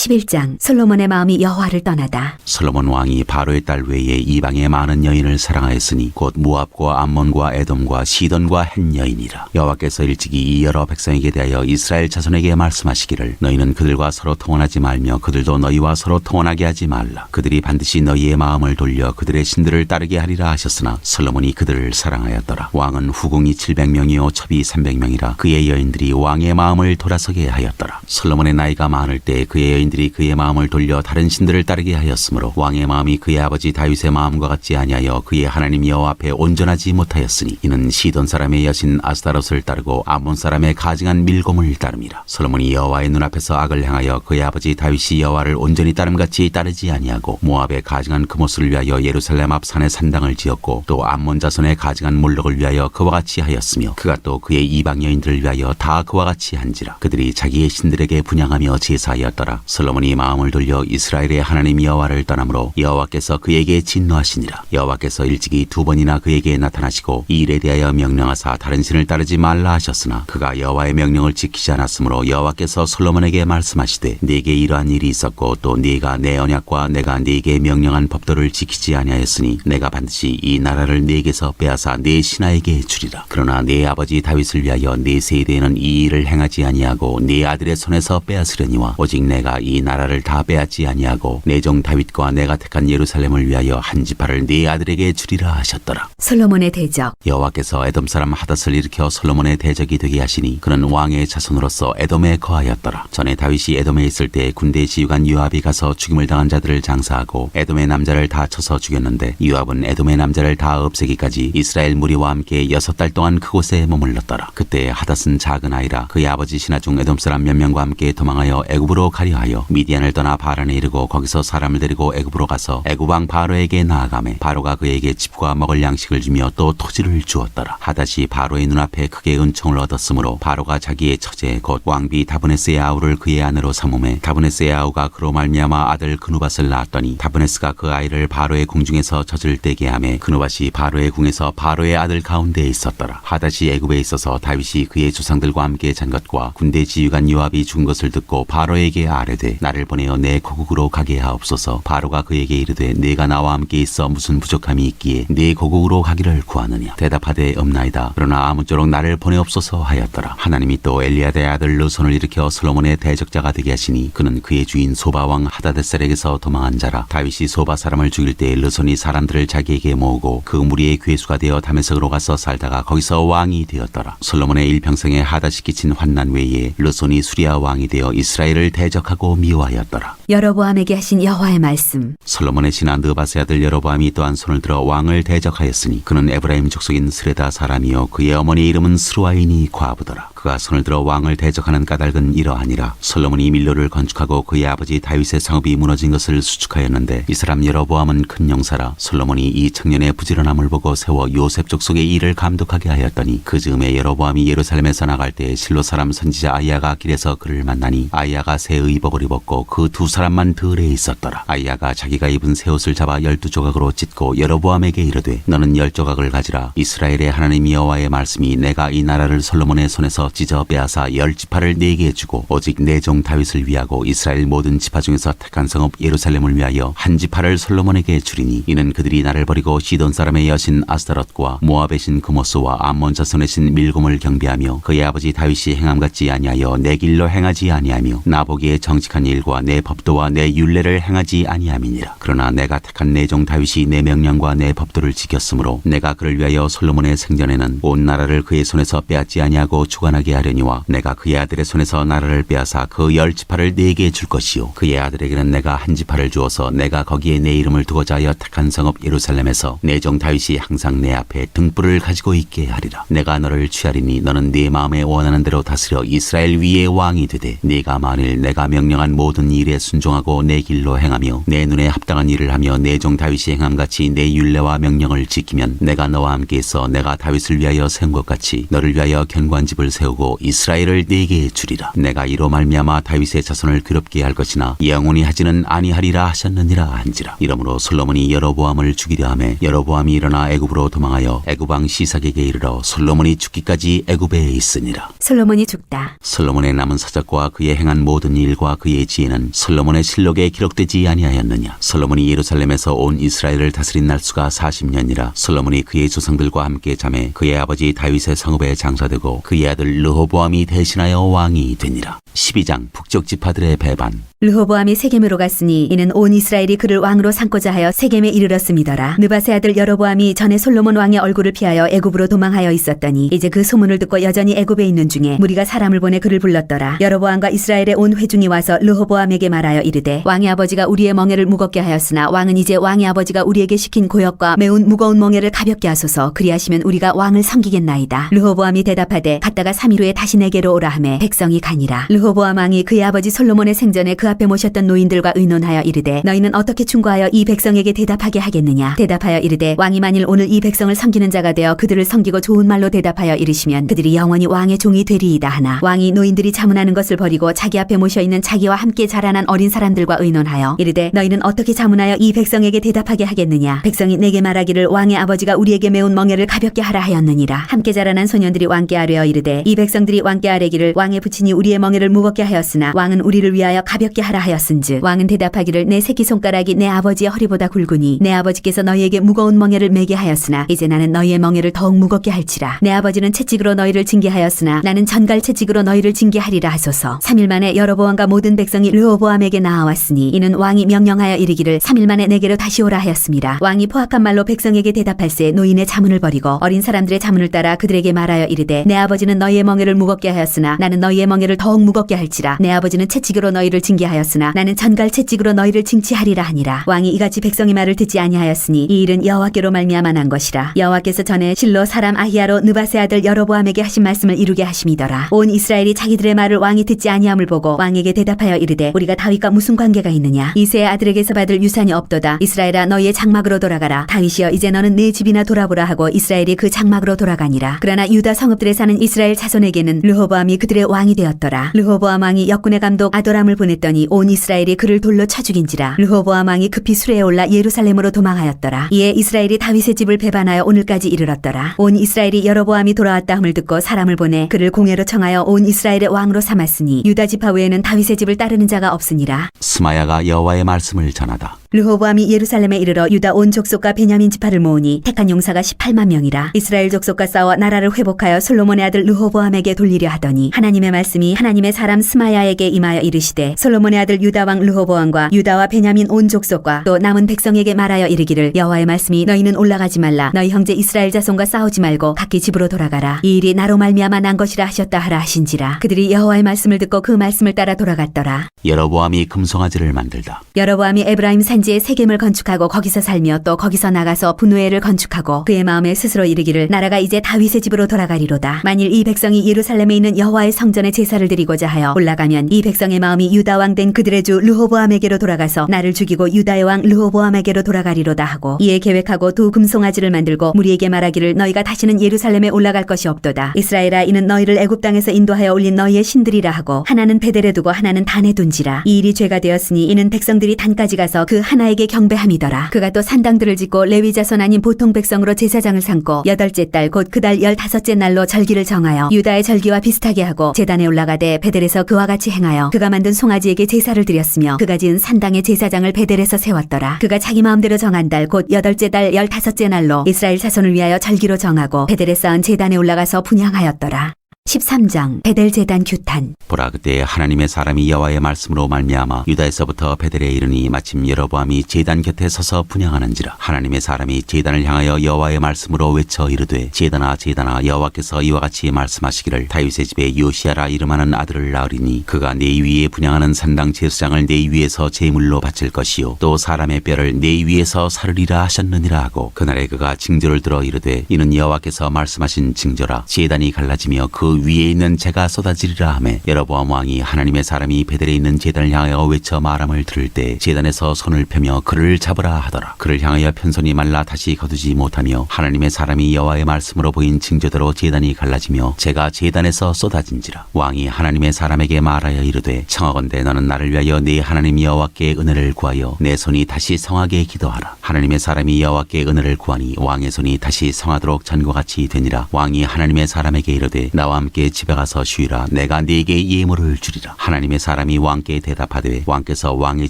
11장. 솔로몬의 마음이 여호와를 떠나다. 솔로몬 왕이 바로의 딸 외에 이방의 많은 여인을 사랑하였으니 곧 모압과 암몬과 에돔과 시돈과 헷 여인이라. 여호와께서 일찍이 이 여러 백성에게 대하여 이스라엘 자손에게 말씀하시기를 너희는 그들과 서로 통혼하지 말며 그들도 너희와 서로 통혼하게 하지 말라. 그들이 반드시 너희의 마음을 돌려 그들의 신들을 따르게 하리라 하셨으나 솔로몬이 그들을 사랑하였더라. 왕은 후궁이 700명이요 첩이 300명이라. 그의 여인들이 왕의 마음을 돌아서게 하였더라. 솔로몬의 나이가 많을 때 그의 여인들이 그의 마음을 돌려 다른 신들을 따르게 하였으므로 왕의 마음이 그의 아버지 다윗의 마음과 같지 아니하여 그의 하나님 여호와 앞에 온전하지 못하였으니 이는 시돈 사람의 여신 아스타롯을 따르고 암몬 사람의 가증한 밀곰을 따름이라. 솔로몬이 여호와의 눈앞에서 악을 행하여 그의 아버지 다윗이 여호와를 온전히 따름같이 따르지 아니하고 모압의 가증한 그못을 위하여 예루살렘 앞 산에 산당을 지었고 또 암몬 자손의 가증한 몰록을 위하여 그와 같이 하였으며 그가 또 그의 이방 여인들을 위하여 다 그와 같이 한지라. 그들이 자기의 신들에게 분향하며 제사하였더라. 솔로몬이 마음을 돌려 이스라엘의 하나님 여호와를 떠나므로 여호와께서 그에게 진노하시니라. 여호와께서 일찍이 2번이나 그에게 나타나시고 이 일에 대하여 명령하사 다른 신을 따르지 말라 하셨으나 그가 여호와의 명령을 지키지 않았으므로 여호와께서 솔로몬에게 말씀하시되 네게 이러한 일이 있었고 또 네가 내 언약과 내가 네게 명령한 법도를 지키지 아니하였으니 내가 반드시 이 나라를 네게서 빼앗아 네 신하에게 주리라. 그러나 네 아버지 다윗을 위하여 네 세대에는 이 일을 행하지 아니하고 네 아들의 손에서 빼앗으려니와 오직 내가 이 나라를 다 빼앗지 아니하고 내 종 다윗과 내가 택한 예루살렘을 위하여 한 지파를 네 아들에게 주리라 하셨더라. 솔로몬의 대적. 여호와께서 에돔 사람 하닷을 일으켜 솔로몬의 대적이 되게 하시니 그는 왕의 자손으로서 에돔에 거하였더라. 전에 다윗이 에돔에 있을 때 군대 지휘관 요압이 가서 죽임을 당한 자들을 장사하고 에돔의 남자를 다 쳐서 죽였는데 요압은 에돔의 남자를 다 없애기까지 이스라엘 무리와 함께 6달 동안 그곳에 머물렀더라. 그때 하닷은 작은 아이라 그의 아버지 신하 중 에돔 사람 몇 명과 함께 도망하여 애굽으로 가려 하여 미디안을 떠나 바란에 이르고 거기서 사람을 데리고 애굽으로 가서 애굽 왕 바로에게 나아가매 바로가 그에게 집과 먹을 양식을 주며 또 토지를 주었더라. 하닷이 바로의 눈앞에 크게 은총을 얻었으므로 바로가 자기의 처제 곧 왕비 다브네스의 아우를 그의 아내로 삼음에 다브네스의 아우가 그로 말미암아 아들 그누밧을 낳았더니 다브네스가 그 아이를 바로의 궁중에서 젖을 떼게 하매 그누밧이 바로의 궁에서 바로의 아들 가운데에 있었더라. 하닷이 애굽에 있어서 다윗이 그의 조상들과 함께 잔 것과 군대 지휘관 요압이 죽은 것을 듣고 바로에게 아뢰되 나를 보내어 내 고국으로 가게 하옵소서. 바로가 그에게 이르되 네가 나와 함께 있어 무슨 부족함이 있기에 네 고국으로 가기를 구하느냐. 대답하되 없나이다. 그러나 아무쪼록 나를 보내옵소서 하였더라. 하나님이 또 엘리야다의 아들 르손을 일으켜 솔로몬의 대적자가 되게 하시니 그는 그의 주인 소바왕 하다데셀에게서 도망한 자라. 다윗이 소바 사람을 죽일 때 르손이 사람들을 자기에게 모으고 그 무리의 괴수가 되어 다메섹으로 가서 살다가 거기서 왕이 되었더라. 솔로몬의 일평생에 하닷이 끼친 환난 외에 르손이 수리아 왕이 되어 이스라엘을 대적하고 미워하였더라. 여로보암에게 하신 여호와의 말씀. 솔로몬의 신하 느밧의 아들 여로보암이 또한 손을 들어 왕을 대적하였으니 그는 에브라임 족속인 스레다 사람이요 그의 어머니 이름은 스루아인이 과부더라. 그가 손을 들어 왕을 대적하는 까닭은 이러하니라. 솔로몬이 밀로를 건축하고 그의 아버지 다윗의 성읍이 무너진 것을 수축하였는데 이 사람 여로보암은 큰 용사라. 솔로몬이 이 청년의 부지런함을 보고 세워 요셉 족속의 일을 감독하게 하였더니 그 즈음에 여로보암이 예루살렘에서 나갈 때 실로 사람 선지자 아이야가 길에서 그를 만나니 아이야가 새 의복을 입었고 그 2사람만 들에 있었더라. 아이야가 자기가 입은 새 옷을 잡아 12조각으로 찢고 여로보암에게 이르되 너는 10조각을 가지라. 이스라엘의 하나님 여호와의 말씀이 내가 이 나라를 솔로몬의 손에서 찢어 빼앗아 10지파를 네게 주고 오직 내 종 다윗을 위하고 이스라엘 모든 지파 중에서 택한 성읍 예루살렘을 위하여 한 지파를 솔로몬에게 주리니 이는 그들이 나를 버리고 시돈 사람의 여신 아스타롯과 모압의 신 그모스와 암몬 자손의 신 밀곰을 경배하며 그의 아버지 다윗이 행함 같지 아니하여 내 길로 행하지 아니하며 나보기에 정직한 일과 내 법도와 내 율례를 행하지 아니함이니라. 그러나 내가 택한 내 종 다윗이 내 명령과 내 법도를 지켰으므로 내가 그를 위하여 솔로몬의 생전에는 온 나라를 그의 손에서 빼앗지 아니하고 주관하게 하려니와 내가 그의 아들의 손에서 나라를 빼앗아 그 10지파를 네게 줄 것이요 그의 아들에게는 내가 한 지파를 주어서 내가 거기에 내 이름을 두고자 하여 택한 성읍 예루살렘에서 내 종 다윗이 항상 내 앞에 등불을 가지고 있게 하리라. 내가 너를 취하리니 너는 네 마음에 원하는 대로 다스려 이스라엘 위에 왕이 되되 네가 만일 내가 명령한 모든 일에 순종하고 내 길로 행하며 내 눈에 합당한 일을 하며 내 종 다윗이 행함같이 내 율례와 명령을 지키면 내가 너와 함께 있어 내가 다윗을 위하여 세운 것 같이 너를 위하여 견고한 집을 세우고 세우고 이스라엘을 네게 주리라. 내가 이로 말미암아 다윗의 자손을 괴롭게 할 것이나 영원히 하지는 아니하리라 하셨느니라 한지라. 이러므로 솔로몬이 여로보암을 죽이려 하매 여로보암이 일어나 애굽으로 도망하여 애굽 왕 시삭에게 이르러 솔로몬이 죽기까지 애굽에 있으니라. 솔로몬이 죽다. 솔로몬의 남은 사적과 그의 행한 모든 일과 그의 지혜는 솔로몬의 실록에 기록되지 아니하였느냐. 솔로몬이 예루살렘에서 온 이스라엘을 다스린 날수가 40년이라. 솔로몬이 그의 조상들과 함께 잠에 그의 아버지 다윗의 성읍에 장사되고 그의 아들 르호보암이 대신하여 왕이 되니라. 12장 북쪽 지파들의 배반. 르호보암이 세겜으로 갔으니 이는 온 이스라엘이 그를 왕으로 삼고자 하여 세겜에 이르렀음이더라. 느밧의 아들 여로보암이 전에 솔로몬 왕의 얼굴을 피하여 애굽으로 도망하여 있었더니 이제 그 소문을 듣고 여전히 애굽에 있는 중에 무리가 사람을 보내 그를 불렀더라. 여로보암과 이스라엘의 온 회중이 와서 르호보암에게 말하여 이르되 왕의 아버지가 우리의 멍에를 무겁게 하였으나 왕은 이제 왕의 아버지가 우리에게 시킨 고역과 매운 무거운 멍에를 가볍게 하소서. 그리하시면 우리가 왕을 섬기겠나이다. 르호보암이 대답하되 갔다가 3일 후에 다시 내게로 오라 하매 백성이 가니라. 르호보암 왕이 그의 아버지 솔로몬의 생전에 그 앞에 모셨던 노인들과 의논하여 이르되 너희는 어떻게 충고하여 이 백성에게 대답하게 하겠느냐. 대답하여 이르되 왕이 만일 오늘 이 백성을 섬기는 자가 되어 그들을 섬기고 좋은 말로 대답하여 이르시면 그들이 영원히 왕의 종이 되리이다 하나. 왕이 노인들이 자문하는 것을 버리고 자기 앞에 모셔있는 자기와 함께 자라난 어린 사람들과 의논하여 이르되 너희는 어떻게 자문하여 이 백성에게 대답하게 하겠느냐. 백성이 내게 말하기를 왕의 아버지가 우리에게 매운 멍에를 가볍게 하라 하였느니라. 함께 자라난 소년들이 왕께 아뢰어 이르되 이 백성들이 왕께 아뢰기를 왕의 부친이 우리의 멍에를 무겁게 하였으나 왕은 우리를 위하여 가볍게 하라 하였은즉 왕은 대답하기를 내 새끼손가락이 내 아버지의 허리보다 굵으니 내 아버지께서 너희에게 무거운 멍에를 매게 하였으나 이제 나는 너희의 멍에를 더욱 무겁게 할지라. 내 아버지는 채찍으로 너희를 징계하였으나 나는 전갈 채찍으로 너희를 징계하리라 하소서. 3일 만에 여로보암과 모든 백성이 르호보암에게 나아왔으니 이는 왕이 명령하여 이르기를 3일 만에 내게로 다시 오라 하였습니다. 왕이 포악한 말로 백성에게 대답할새 노인의 자문을 버리고 어린 사람들의 자문을 따라 그들에게 말하여 이르되 내 아버지는 너희의 멍에를 무겁게 하였으나 나는 너희의 멍에를 더욱 무겁게 할지라. 내 아버지는 채찍으로 너희를 징계하였으나 나는 전갈 채찍으로 너희를 징치하리라 하니라. 왕이 이같이 백성의 말을 듣지 아니하였으니 이 일은 여호와께로 말미암아 난 것이라. 여호와께서 전에 실로 사람 아히야로 느밧의 아들 여로보암에게 하신 말씀을 이루게 하심이더라. 온 이스라엘이 자기들의 말을 왕이 듣지 아니함을 보고 왕에게 대답하여 이르되 우리가 다윗과 무슨 관계가 있느냐. 이새의 아들에게서 받을 유산이 없도다. 이스라엘아 너희의 장막으로 돌아가라. 다윗이여 이제 너는 내 집이나 돌아보라 하고 이스라엘이 그 장막으로 돌아가니라. 그러나 유다 성읍들에 사는 이스라엘 자손에게는 르호보암이 그들의 왕이 되었더라. 르호보암 왕이 역군의 감독 아도람을 보냈더니 온 이스라엘이 그를 돌로 쳐 죽인지라. 르호보암 왕이 급히 수레에 올라 예루살렘으로 도망하였더라. 이에 이스라엘이 다윗의 집을 배반하여 오늘까지 이르렀더라. 온 이스라엘이 여로보암이 돌아왔다 함을 듣고 사람을 보내 그를 공회로 청하여 온 이스라엘의 왕으로 삼았으니 유다 지파 외에는 다윗의 집을 따르는 자가 없으니라. 스마야가 여호와의 말씀을 전하다. 르호보암이 예루살렘에 이르러 유다 온 족속과 베냐민 지파를 모으니 택한 용사가 18만 명이라. 이스라엘 족속과 싸워 나라를 회복하여 솔로몬의 아들 르호보암에게 돌리려 하더니 하나님의 말씀이 하나님의 사람 스마야에게 임하여 이르시되 솔로몬의 아들 유다 왕 르호보암과 유다와 베냐민 온 족속과 또 남은 백성에게 말하여 이르기를 여호와의 말씀이 너희는 올라가지 말라. 너희 형제 이스라엘 자손과 싸우지 말고 각기 집으로 돌아가라. 이 일이 나로 말미암아 난 것이라 하셨다 하라 하신지라. 그들이 여호와의 말씀을 듣고 그 말씀을 따라 돌아갔더라. 여로보암이 금송아지를 만들다. 여로보암이 에브라임 산지에 세겜을 건축하고 거기서 살며 또 거기서 나가서 분우엘을 건축하고 그의 마음에 스스로 이르기를 나라가 이제 다윗의 집으로 돌아가리로다. 만일 이 백성이 예루살렘에 있는 여호와의 성전에 제사를 드리고자 하여 올라가면 이 백성의 마음이 유다 왕 된 그들의 주 르호보암에게로 돌아가서 나를 죽이고 유다의 왕 르호보암에게로 돌아가리로다 하고 이에 계획하고 두 금송아지를 만들고 무리에게 말하기를 너희가 다시는 예루살렘에 올라갈 것이 없도다. 이스라엘아 이는 너희를 애굽 땅에서 인도하여 올린 너희의 신들이라 하고 하나는 베델에 두고 하나는 단에 둔지라. 이 일이 죄가 되었으니 이는 백성들이 단까지 가서 그 하나에게 경배함이더라. 그가 또 산당들을 짓고 레위 자손 아닌 보통 백성으로 제사장을 삼고 8째 달 곧 그 달 15째 날로 절기를 정하여 유다의 절기와 비슷하게 하고 제단에 올라가되 베델에서 그와 같이 행하여 그가 만든 송아지에게 제사를 드렸으며 그가 지은 산당의 제사장을 베델에서 세웠더라. 그가 자기 마음대로 정한 달 곧 8째 달 15째 날로 이스라엘 자손을 위하여 절기로 정하고 베델에 쌓은 제단에 올라가서 분향하였더라. 13장 베델 제단 규탄. 보라 그때 하나님의 사람이 여호와의 말씀으로 말미암아 유다에서부터 베델에 이르니 마침 여로보암이 제단 곁에 서서 분향하는지라. 하나님의 사람이 제단을 향하여 여호와의 말씀으로 외쳐 이르되 제단아 제단아 여호와께서 이와 같이 말씀하시기를 다윗의 집에 요시아라 이름하는 아들을 낳으리니 그가 내 위에 분향하는 산당 제사장을 내 위에서 제물로 바칠 것이요 또 사람의 뼈를 내 위에서 사르리라 하셨느니라 하고 그날에 그가 징조를 들어 이르되 이는 여호와께서 말씀하신 징조라. 제단이 갈라지며 그 그 위에 있는 재가 쏟아지리라 하매 여로보암 왕이 하나님의 사람이 베델에 있는 제단을 향하여 외쳐 말함을 들을 때 제단에서 손을 펴며 그를 잡으라 하더라. 그를 향하여 편손이 말라 다시 거두지 못하며 하나님의 사람이 여호와의 말씀으로 보인 징조대로 제단이 갈라지며 재가 제단에서 쏟아진지라. 왕이 하나님의 사람에게 말하여 이르되 청하건대 너는 나를 위하여 네 하나님 여호와께 은혜를 구하여 내 손이 다시 성하게 기도하라. 하나님의 사람이 여호와께 은혜를 구하니 왕의 손이 다시 성하도록 전과 같이 되니라. 왕이 하나님의 사람에게 이르되 나와 함께 집에 가서 쉬라. 내가 네게 예물을 주리라. 하나님의 사람이 왕께 대답하되 왕께서 왕의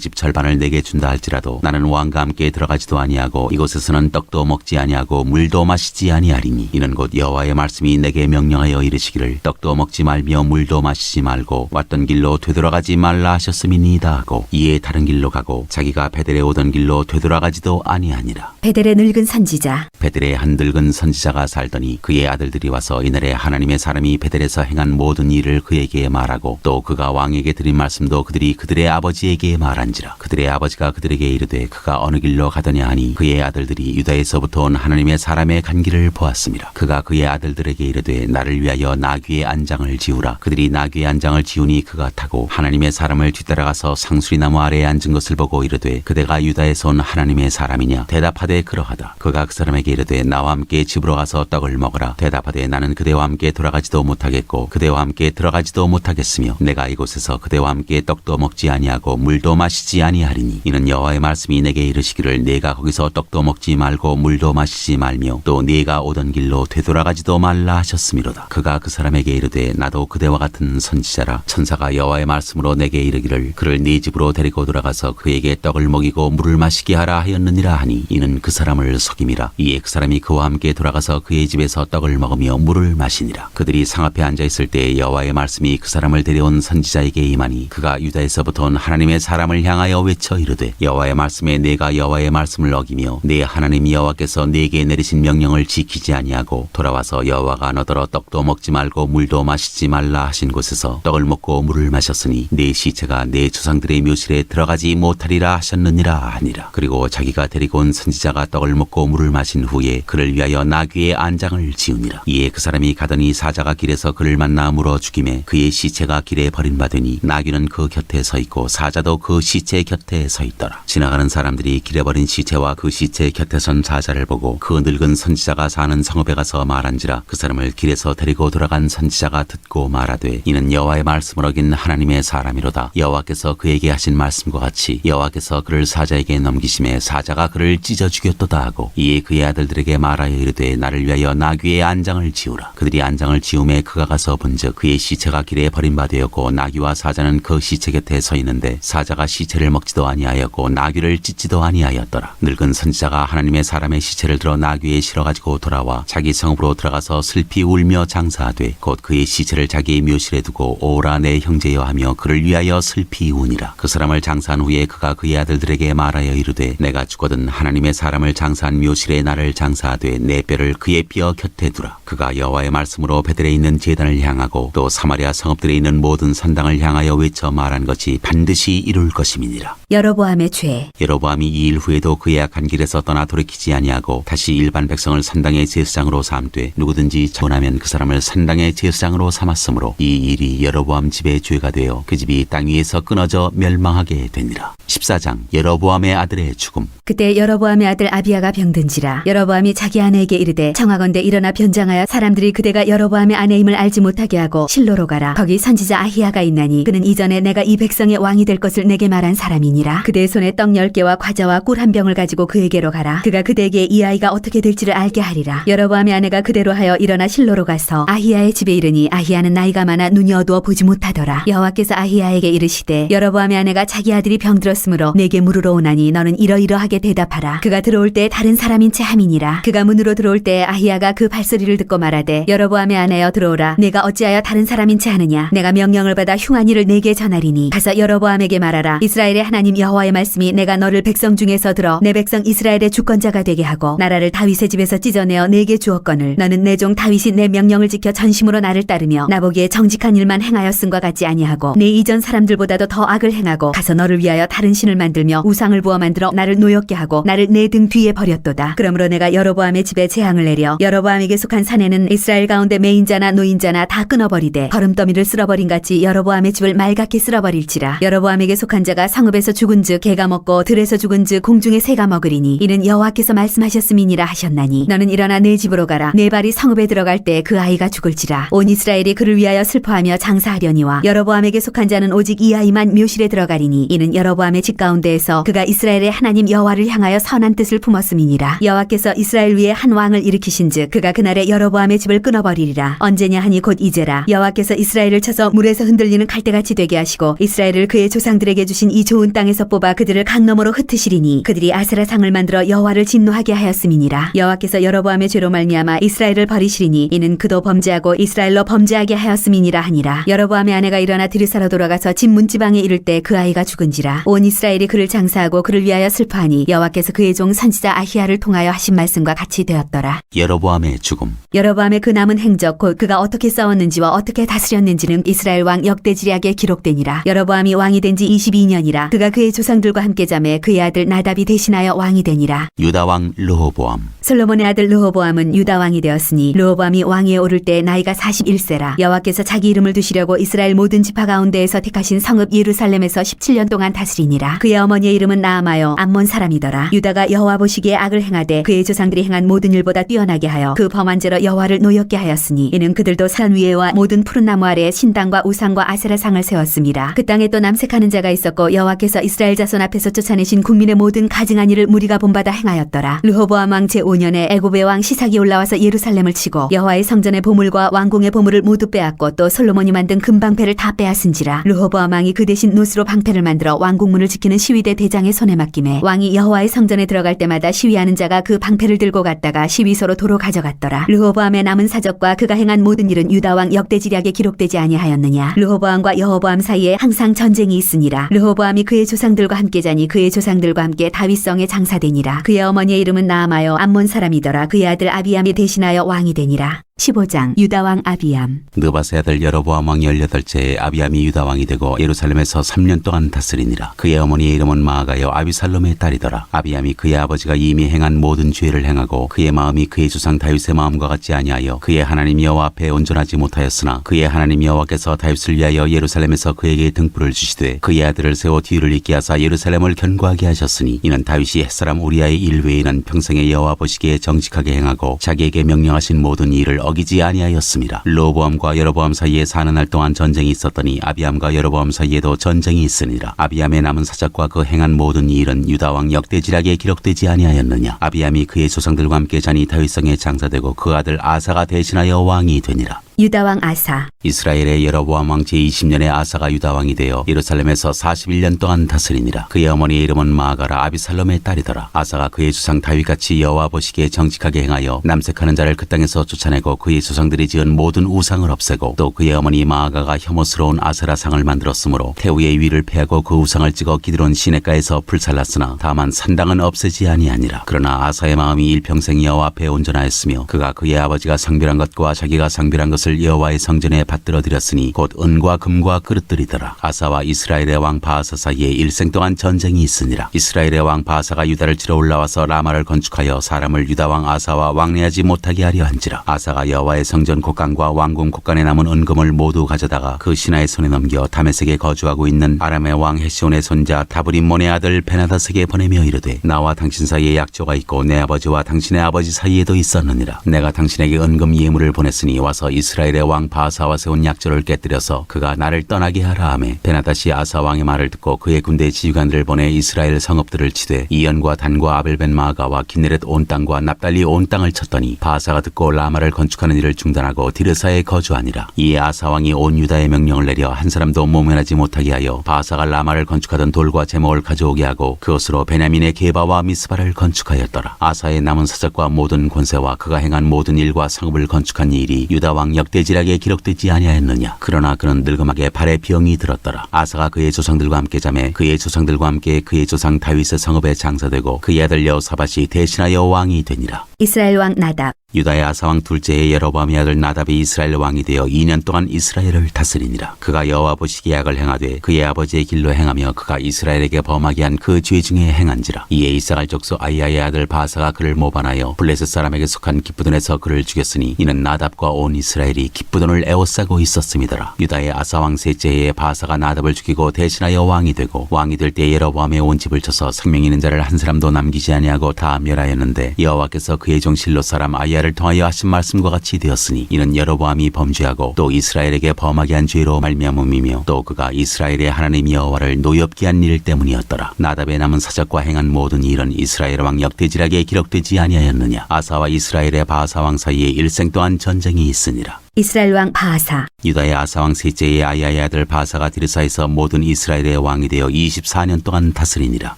집 절반을 내게 준다 할지라도 나는 왕과 함께 들어가지도 아니하고 이곳에서는 떡도 먹지 아니하고 물도 마시지 아니하리니 이는 곧 여호와의 말씀이 내게 명령하여 이르시기를 떡도 먹지 말며 물도 마시지 말고 왔던 길로 되돌아가지 말라 하셨음이니이다 하고 이에 다른 길로 가고 자기가 베델에 오던 길로 되돌아가지도 아니하니라. 베델의 늙은 선지자. 베델에 한 늙은 선지자가 살더니 그의 아들들이 와서 이날에 하나님의 사람이 베델에서 행한 모든 일을 그에게 말하고 또 그가 왕에게 드린 말씀도 그들이 그들의 아버지에게 말한지라. 그들의 아버지가 그들에게 이르되 그가 어느 길로 가더냐 하니 그의 아들들이 유다에서부터 온 하나님의 사람의 간 길을 보았습니다. 그가 그의 아들들에게 이르되 나를 위하여 나귀의 안장을 지우라. 그들이 나귀의 안장을 지우니 그가 타고 하나님의 사람을 뒤따라가서 상수리나무 아래에 앉은 것을 보고 이르되 그대가 유다에서 온 하나님의 사람이냐. 대답하되 그러하다. 그가 그 사람에게 이르되 나와 함께 집으로 가서 떡을 먹으라. 대답하되 나는 그대와 함께 돌아가지도 못하겠고 그대와 함께 들어가지도 못하겠으며 내가 이곳에서 그대와 함께 떡도 먹지 아니하고 물도 마시지 아니하리니 이는 여호와의 말씀이 내게 이르시기를 내가 거기서 떡도 먹지 말고 물도 마시지 말며 또 네가 오던 길로 되돌아가지도 말라 하셨음이로다. 그가 그 사람에게 이르되 나도 그대와 같은 선지자라. 천사가 여호와의 말씀으로 내게 이르기를 그를 네 집으로 데리고 돌아가서 그에게 떡을 먹이고 물을 마시게 하라 하였느니라 하니 이는 그 사람을 속임이라. 이에 그 사람이 그와 함께 돌아가서 그의 집에서 떡을 먹으며 물을 마시니라. 그들이 상 앞에 앉아있을 때 여호와의 말씀이 그 사람을 데려온 선지자에게 임하니 그가 유다에서부터 온 하나님의 사람을 향하여 외쳐 이르되 여호와의 말씀에 내가 여호와의 말씀을 어기며 내 하나님 여호와께서 내게 내리신 명령을 지키지 아니하고 돌아와서 여호와가 너더러 떡도 먹지 말고 물도 마시지 말라 하신 곳에서 떡을 먹고 물을 마셨으니 내 시체가 내 조상들의 묘실에 들어가지 못하리라 하셨느니라 하니라. 그리고 자기가 데리고 온 선지자가 떡을 먹고 물을 마신 후에 그를 위하여 나귀의 안장을 지우니라. 이에 그 사람이 가더니 사자가 길에서 그를 만나 물어 죽임에 그의 시체가 길에 버림받으니 나귀는 그 곁에 서 있고 사자도 그 시체 곁에 서 있더라. 지나가는 사람들이 길에 버린 시체와 그 시체 곁에 선 사자를 보고 그 늙은 선지자가 사는 성읍에 가서 말한지라. 그 사람을 길에서 데리고 돌아간 선지자가 듣고 말하되 이는 여호와의 말씀을 어긴 하나님의 사람이로다. 여호와께서 그에게 하신 말씀과 같이 여호와께서 그를 사자에게 넘기심에 사자가 그를 찢어 죽였도다 하고 이에 그의 아들들에게 말하여 이르되 나를 위하여 나귀의 안장을 지우라. 그들이 안장을 지우매 그가 가서 본즉 그의 시체가 길에 버림받았고 나귀와 사자는 그 시체 곁에 서 있는데 사자가 시체를 먹지도 아니하였고 나귀를 찢지도 아니하였더라. 늙은 선지자가 하나님의 사람의 시체를 들어 나귀에 실어가지고 돌아와 자기 성읍으로 들어가서 슬피 울며 장사하되 곧 그의 시체를 자기의 묘실에 두고 오라 내 형제여 하며 그를 위하여 슬피 우니라. 그 사람을 장사한 후에 그가 그의 아들들에게 말하여 이르되 내가 죽거든 하나님의 사람을 장사한 묘실에 나를 장사하되 내 뼈를 그의 뼈 곁에 두라. 그가 여호와의 말씀으로 베델에 있는 제단을 향하고 또 사마리아 성읍들에 있는 모든 산당을 향하여 외쳐 말한 것이 반드시 이룰 것임이니라. 여로보암의 죄. 여로보암이 이 일 후에도 그의 악한 길에서 떠나 돌이키지 아니하고 다시 일반 백성을 산당의 제사장으로 삼되 누구든지 전하면 그 사람을 산당의 제사장으로 삼았으므로 이 일이 여로보암 집의 죄가 되어 그 집이 땅 위에서 끊어져 멸망하게 되니라. 14장 여로보암의 아들의 죽음. 그때 여로보암의 아들 아비야가 병든지라. 여로보암이 자기 아내에게 이르되 청하건대 일어나 변장하여 사람들이 그대가 여로보암의 아내임을 알지 못하게 하고 실로로 가라. 거기 선지자 아히야가 있나니 그는 이전에 내가 이 백성의 왕이 될 것을 내게 말한 사람이니라. 그대의 손에 떡 10개와 과자와 꿀 한 병을 가지고 그에게로 가라. 그가 그대에게 이 아이가 어떻게 될지를 알게 하리라. 여로보암의 아내가 그대로 하여 일어나 실로로 가서 아히야의 집에 이르니 아히야는 나이가 많아 눈이 어두워 보지 못하더라. 여호와께서 아히야에게 이르시되 여로보암의 아내가 자기 아들이 병들었으므로 내게 물으러 오나니 너는 이러이러하게 대답하라. 그가 들어올 때 다른 사람인 채 함이니라. 그가 문으로 들어올 때 아히야가 그 발소리를 듣고 말하되 여로보암의 아내여 들어오라. 내가 어찌하여 다른 사람인 채 하느냐. 내가 명령을 받아 흉한 일을 내게 전하리니 가서 여로보암에게 말하라. 이스라엘의 하나님 여호와의 말씀이 내가 너를 백성 중에서 들어 내 백성 이스라엘의 주권자가 되게 하고 나라를 다윗의 집에서 찢어내어 내게 주었거늘 너는 내 종 다윗이 내 명령을 지켜 전심으로 나를 따르며 나보기에 정직한 일만 행하였음과 같지 아니하고 내 이전 사람들보다도 더 악을 행하고 가서 너를 위하여 다른 신을 만들며 우상을 부어 만들어 나를 노엽게 하고 나를 내 등 뒤에 버렸도다. 그러므로 내가 여로보암의 집에 재앙을 내려 여로보암에게 속한 산에는 이스라엘 가운데 매인자나 노인자나 다 끊어버리되 거름더미를 쓸어버린 같이 여로보암의 집을 말갛게 쓸어버릴지라. 여로보암에게 속한 자가 성읍에서 죽은즉 개가 먹고 들에서 죽은즉 공중의 새가 먹으리니 이는 여호와께서 말씀하셨음이니라 하셨나니 너는 일어나 내 집으로 가라. 내 발이 성읍에 들어갈 때 그 아이가 죽을지라. 온 이스라엘이 그를 위하여 슬퍼하며 장사하려니와 여로보암에게 속한 자는 오직 이 아이만 묘실에 들어가리니 이는 여로보암의 집 가운데에서 그가 이스라엘의 하나님 여호와를 향하여 선한 뜻을 품었음이니라. 여호와께서 이스라엘 위에 한 왕을 일으키신즉 그가 그날에 여로보암의 집을 끊어버리리라. 언제냐 하니 곧 이제라. 여호와께서 이스라엘을 쳐서 물에서 흔들리는 갈대같이 되게 하시고 이스라엘을 그의 조상들에게 주신 이 좋은 땅에서 뽑아 그들을 강 너머로 흩으시리니 그들이 아세라 상을 만들어 여호와를 진노하게 하였음이니라. 여호와께서 여로보암의 죄로 말미암아 이스라엘을 버리시리니 이는 그도 범죄하고 이스라엘로 범죄하게 하였음이니라 하니라. 여로보암의 아내가 일어나 드르사로 돌아가서 집 문지방에 이를 때 그 아이가 죽은지라. 온 이스라엘이 그를 장사하고 그를 위하여 슬퍼하니 여호와께서 그의 종 선지자 아히야를 통하여 하신 말씀과 같이 되었더라. 여로보암의 죽음. 여로보암의 그 남은 행적 곧 그가 어떻게 싸웠는지와 어떻게 다스렸는지는 이스라엘 왕 역대지략에 기록되니라. 여로보암이 왕이 된 지 22년이라. 그가 그의 조상들과 함께 자매 그의 아들 나답이 대신하여 왕이 되니라. 유다 왕 르호보암. 솔로몬의 아들 르호보암은 유다 왕이 되었으니 르호보암이 왕위에 오를 때 나이가 41세라. 여호와께서 자기 이름을 두시려고 이스라엘 모든 지파 가운데에서 택하신 성읍 예루살렘에서 17년 동안 다스리니라. 그의 어머니의 이름은 나아마요 암몬 사람이더라. 유다가 여호와 보시기에 악을 행하되 그의 조상들이 행한 모든 일보다 뛰어나게 하여 그 범한 죄로 여호와를 노엽게 하였으니 이는 그들도 산 위에와 모든 푸른 나무 아래에 신당과 우상과 아세라 상을 세웠습니다. 그 땅에 또 남색하는 자가 있었고 여호와께서 이스라엘 자손 앞에서 쫓아내신 국민의 모든 가증한 일을 무리가 본받아 행하였더라. 르호보암 왕 제5년에 애굽의 왕 시삭이 올라와서 예루살렘을 치고 여호와의 성전의 보물과 왕궁의 보물을 모두 빼앗고 또 솔로몬이 만든 금방패를 다 빼앗은지라. 르호보암 왕이 그 대신 노스로 방패를 만들어 왕궁문을 지키는 시위대 대장의 손에 맡기매 왕이 여호와의 성전에 들어갈 때마다 시위하는 자가 그 방패를 들고 갔다가 시위소로 도로 가져갔더라. 르호보암의 남은 사적과 그가 행한 모든 일은 유다 왕 역대지략에 기록되지 아니하였느냐. 르호보암과 여호보암 사이에 항상 전쟁이 있으니라. 르호보암이 그의 조상들과 함께 자니 그의 조상들과 함께 다윗성에 장사되니라. 그의 어머니의 이름은 나아마요 암몬 사람이더라. 그의 아들 아비암이 대신하여 왕이 되니라. 15장 유다 왕 아비암. 느바세 아들 여로보암 왕 18제에 아비암이 유다 왕이 되고 예루살렘에서 3년 동안 다스리니라. 그의 어머니의 이름은 마아가요 아비살롬의 딸이더라. 아비암이 그의 아버지가 이미 행한 모든 죄를 행하고 그의 마음이 그의 조상 다윗의 마음과 같지 아니하여 그의 하나님 여호와 앞에 온전하지 못하였으나 그의 하나님 여호와께서 다윗을 위하여 예루살렘에서 그에게 등불을 주시되 그의 아들을 세워 뒤를 잇게 하사 예루살렘을 견고하게 하셨으니 이는 다윗이 햇사람 우리아의 일 외에는 평생에 여호와 보시기에 정직하게 행하고 자기에게 명령하신 모든 일을 어기지 아니하였습니다. 르호보암과 여로보암 사이에 4년 동안 전쟁이 있었더니 아비암과 여로보암 사이에도 전쟁이 있으니라. 아비암의 남은 사적과 그 행한 모든 일은 유다 왕 역대지략에 기록되지 아니하였느냐. 아비암이 그의 조상들과 함께 자니 다윗성에 장사되고 그 아들 아사가 대신하여 왕이 되니라. 유다 왕 아사. 이스라엘의 여로보암 왕 제20년에 아사가 유다 왕이 되어 예루살렘에서 41년 동안 다스리니라. 그의 어머니의 이름은 마아가라 아비살롬의 딸이더라. 아사가 그의 조상 다윗같이 여호와 보시기에 정직하게 행하여 남색하는 자를 그 땅에서 쫓아내고 그의 조상들이 지은 모든 우상을 없애고 또 그의 어머니 마아가가 혐오스러운 아세라상을 만들었으므로 태우의 위를 패하고 그 우상을 찍어 기드론 시냇가에서 불살랐으나 다만 산당은 없애지 아니하니라. 그러나 아사의 마음이 일평생 여호와 앞에 온전하였으며 그가 그의 아버지가 상별한 것과 자기가 상별한 것을 여호와의 성전에 받들어 드렸으니 곧 은과 금과 그릇들이더라. 아사와 이스라엘의 왕 바하사 사이에 일생 동안 전쟁이 있으니라. 이스라엘의 왕 바하사가 유다를 치러 올라와서 라마를 건축하여 사람을 유다 왕 아사와 왕래하지 못하게 하려 한지라. 아사가 여호와의 성전 곡간과 왕궁 곡간에 남은 은금을 모두 가져다가 그 신하의 손에 넘겨 다메섹에 거주하고 있는 아람의 왕 헤시온의 손자 다브림몬의 아들 베나다스에게 보내며 이르되 나와 당신 사이에 약조가 있고 내 아버지와 당신의 아버지 사이에도 있었느니라. 내가 당신에게 은금 예물을 보냈으니 와서 이스라엘의 왕 바하사와 세운 약조를 깨뜨려서 그가 나를 떠나게 하라 하매 베나다시 아사 왕의 말을 듣고 그의 군대 지휘관들을 보내 이스라엘 성읍들을 치되 이연과 단과 아벨벤 마아가와 기네렛 온 땅과 납달리 온 땅을 쳤더니 바하사가 듣고 라마를 건축하는 일을 중단하고 디르사에 거주하니라. 이에 아사 왕이 온 유다에 명령을 내려 한 사람도 모면하지 못하게 하여 바하사가 라마를 건축하던 돌과 제목을 가져오게 하고 그것으로 베냐민의 게바와 미스바를 건축하였더라. 아사의 남은 사적과 모든 권세와 그가 행한 모든 일과 성읍을 건축한 일이 유다 왕 역대지략에 기록되지 아니하였느냐. 그러나 그는 늙음하게 발에 병이 들었더라. 아사가 그의 조상들과 함께 자매 그의 조상들과 함께 그의 조상 다윗의 성읍에 장사되고 그의 아들 여호사밧이 대신하여 왕이 되니라. 이스라엘 왕 나답. 유다의 아사왕 둘째의 여로보암의 아들 나답이 이스라엘 왕이 되어 2년 동안 이스라엘을 다스리니라. 그가 여호와 보시기에 악을 행하되 그의 아버지의 길로 행하며 그가 이스라엘에게 범하게 한 그 죄 중에 행한지라. 이에 이사갈 족속 아이야의 아들 바사가 그를 모반하여 블레셋 사람에게 속한 기브돈에서 그를 죽였으니 이는 나답과 온 이스라엘이 기브돈을 에워싸고 있었음이더라. 유다의 아사왕 셋째의 바사가 나답을 죽이고 대신하여 왕이 되고 왕이 될 때 여로보암의 온 집을 쳐서 생명 있는 자를 한 사람도 남기지 아니하고 다 멸하였는데 여호와께서 그의 종 실로 사람 아이야를 통하여 하신 말씀과 같이 되었으니 이는 여로보암이 범죄하고 또 이스라엘에게 범하게 한 죄로 말미암음이며 또 그가 이스라엘의 하나님 여호와를 노엽게 한 일 때문이었더라. 나답의 남은 사적과 행한 모든 일은 이스라엘 왕 역대지략에 기록되지 아니하였느냐. 아사와 이스라엘의 바사 왕 사이에 일생 동안 전쟁이 있으니라. 이스라엘 왕 바사. 유다의 아사왕 셋째의 아야의 아들 바사가 디르사에서 모든 이스라엘의 왕이 되어 24년 동안 다스리니라.